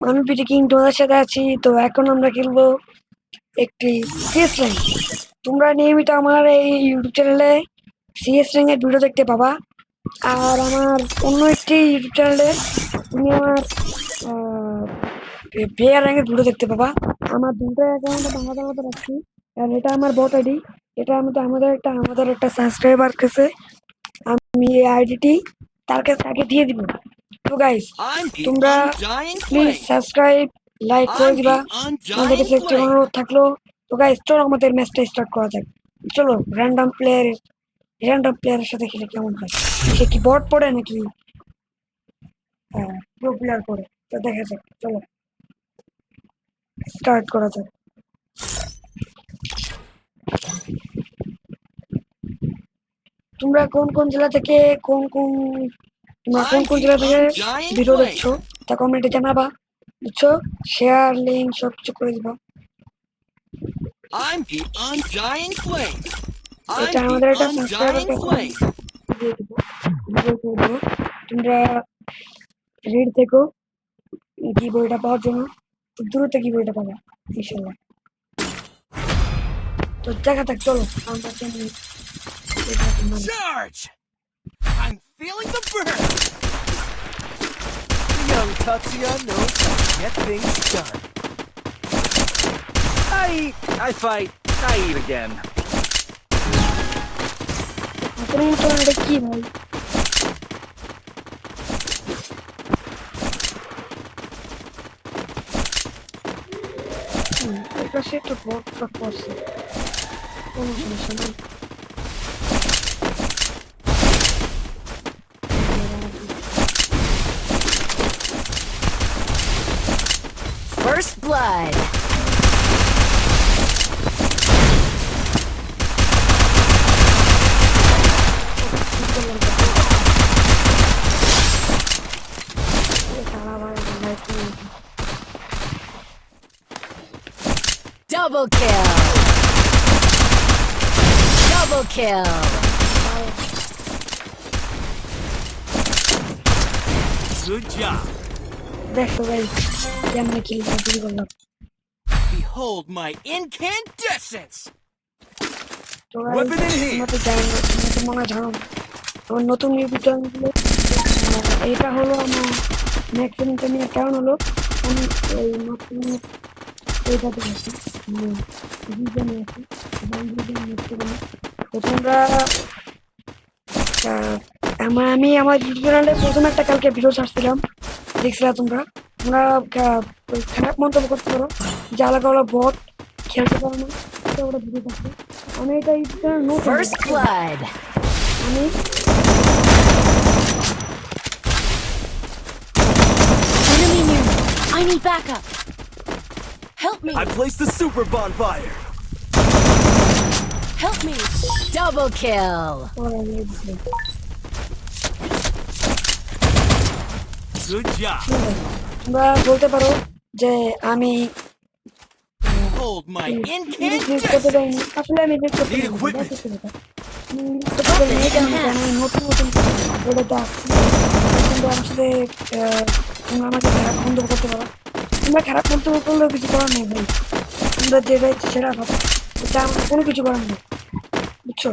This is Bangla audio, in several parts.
আমি পিটি কিং তোমাদের সাথে আছি। তো এখন আমরা খেলবো একটি সিএস র্যাঙ্ক। তোমরা নিয়মিত আমার এই ইউটিউব চ্যানেলে সিএস র্যাঙ্কের ভিডিও দেখতে পাবা। আর আমার অন্য একটি ইউটিউব চ্যানেলে তুমি আমার প্লেয়ার র্যাঙ্কের ভিডিও দেখতে পাবা। আমার দুটো অ্যাকাউন্টে আলাদা আলাদা রাখছি, কারণ এটা আমার বট আইডি। এটা আমাদের একটা সাবস্ক্রাইবার কাছে আমি এই আইডিটি তাকে দিয়ে দিব। তো গাইস, তোমরা প্লিজ সাবস্ক্রাইব লাইক করে দিবা। আমাদের কাছে একটি অনুরোধ থাকলো। তো গাইস, চলো আমাদের ম্যাচটা স্টার্ট করা যাক। চলো, র্যান্ডম প্লেয়ারের সাথে খেলে কেমন হয়। সে কি বট পড়ে নাকি প্রো প্লেয়ার পড়ে, তো দেখা যাক। চলো স্টার্ট করা যাক। তোমরা কোন কোন জেলা থেকে ভিডিও দেখছো তা কমেন্টে জানাবা, বুঝছো? শেয়ার লিঙ্ক সবকিছু করে দিবা। এটা আমাদের একটা সাবস্ক্রাইবার দিয়ে দিব, তোমরা রেড থেকো কি বইটা পাওয়ার জন্য। তো দ্রুত কি বইটা পাবা ইনশাল্লাহ। তো দেখা থাক, চলো আমরা Charge! I'm feeling the burn! The young Tatsuya knows how to get things done. I fight, I eat again. এটা কি ভাই? এটা সে তো বট করছে, কোনো সমস্যা নেই। First blood. Double kill. Double kill. Good job. দেখো ভাই কেমনে কিল শুরু করলাম। Behold my incandescence! তো তোমরা তো জানো, তোমরা তো মনে জানো আমার নতুন ইউটিউব চ্যানেল। এটা হলো আমার নেক্সট ইন্টারনেট কারণ হলো আমি এই নতুন এইটাতে আছি, রিজনে আছি। তো তোমরা আমি আমার ইউটিউব চ্যানেলে প্রথম একটা কালকে ভিডিও ছাড়ছিলাম, দেখছিলাম তোমরা। তোমরা খারাপ মন্তব্য করতে পারো যে আলাদা বট খেলতে পারো না, ওরা ভিডিও দেখছে। আমি এটা ইউটিউব চ্যানেল নতুন, First blood. আমি Enemy near me. I need backup. Help me. I placed the super bonfire! Help me. Double kill. ওরা নিয়ে দিচ্ছি। Good job! তোমরা বলতে পারো যে আমি Behold my ইংলিশ করতে incandescence! পারিনি। আসলে আমি ইংলিশ করতে Need পারিনি, equipment. that's the কথা। আমি ইংলিশ করতে পারিনি এই কারণে কারণ আমি নতুন ওটাতে আসছি। তোমরা আমার সাথে তোমরা আমাকে খারাপ মন্তব্য করতে পারো। তোমরা খারাপ মন্তব্য করলেও কিছু করার নেই ভাই। তোমরা যেটা ইচ্ছে সেটা ভাবো, এটা আমার কোনো কিছু করার নেই, বুঝছো?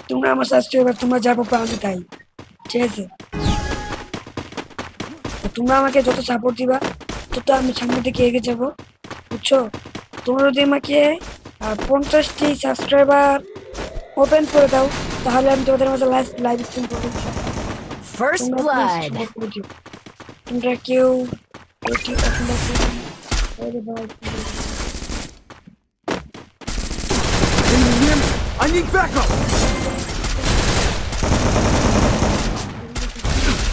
তোমরা আমার সাবস্ক্রাইবার, তোমরা যা পাবো আমি তাই, ঠিক আছে? তোমরা আমাকে যত সাপোর্ট দিবা তত আমি সামনের দিকে এগিয়ে যাবো, বুঝছো? তোমরা যদি আমাকে 50টি সাবস্ক্রাইবার ওপেন করে দাও তাহলে আমি তোমাদের মাঝে লাইভ স্ট্রিম করবো। First blood. তোমরা কেউ Can you hear me? I need backup!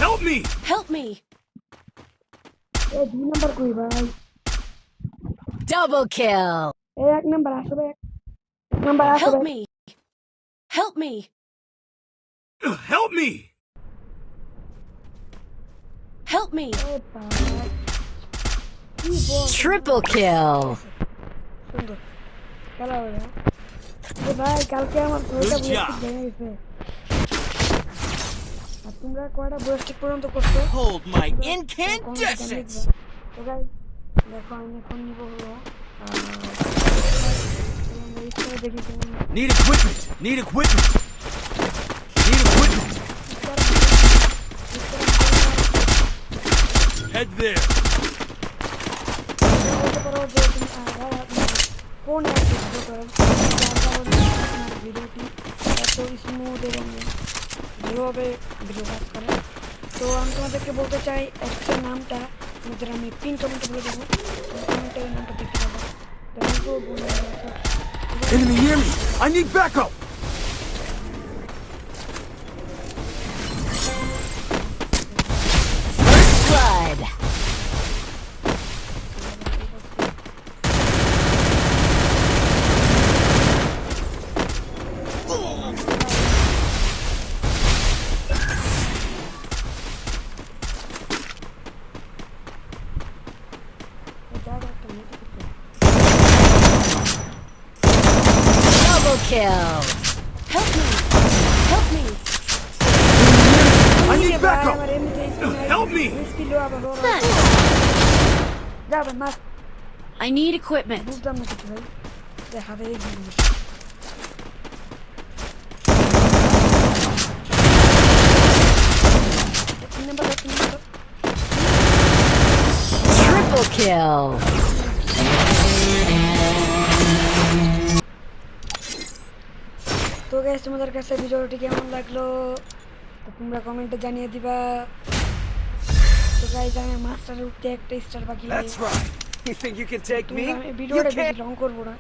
Help me! Help me. 2 number কই ভাই? Double kill. 1 নাম্বার আসবে, 1 নাম্বার আসবে। Help me. Help me. Help me! Help me. Triple kill. সুন্দর খেলা হলো ভাই। কালকে আমার ঘড়িটা বুলেস্টিক ভেঙে গেছে। আর তোমরা কয়টা বুলেস্টিক পর্যন্ত করছো? Behold my incandescence! তো গাইস দেখো আমি এখন নিব হলো দেখি Need equipment. Need equipment. Need equipment. Head there. বলতে পারো যে তুমি কোন অ্যাপ ভিডিও করেন যার কারণে আপনার ভিডিওটি এত স্মুথ এবং ভালোভাবে ভিডিও কাজ করে। তো আমি তোমাদেরকে বলতে চাই অ্যাপসের নামটা তোমাদের আমি পিন কমেন্টে বলে দেবো, কমেন্টে ওই নামটা দেখতে পাবো। তো আমি তো বলে Enemy near me. I need backup. Blood. Double kill. Help me. Help me. I need backup. Help me. Thanks. যাবেন মাছ I need equipment. বুঝলাম না কিছু ভাই, হাতে Triple kill. তো গাইস তোমাদের কাছে ভিডিওটি কেমন লাগলো তো তোমরা কমেন্টে জানিয়ে দিবা। তো গাইস আমি মাস্টারে উঠতে একটা স্টার বাকি That's right. You think you can take me? আমি You ভিডিওটা বেশি can't. লং করবো না,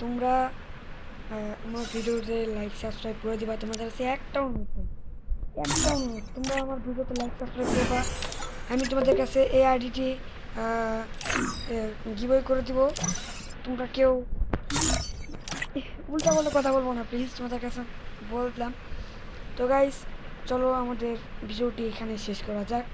তোমরা আমার ভিডিওতে লাইক সাবস্ক্রাইব করে দিবা। তোমাদের কাছে একটা অনুরোধ ভাই, একটা অনুরোধ, তোমরা আমার ভিডিওতে লাইক সাবস্ক্রাইব করবা। আমি তোমাদের কাছে এই আইডিটি গিভওয়ে করে দিব। তোমরা কেউ উল্টা বলে কথা বলবো না প্লিজ, তোমাদের কাছে বললাম। তো গাইস চলো আমাদের ভিডিওটি এখানে শেষ করা যাক।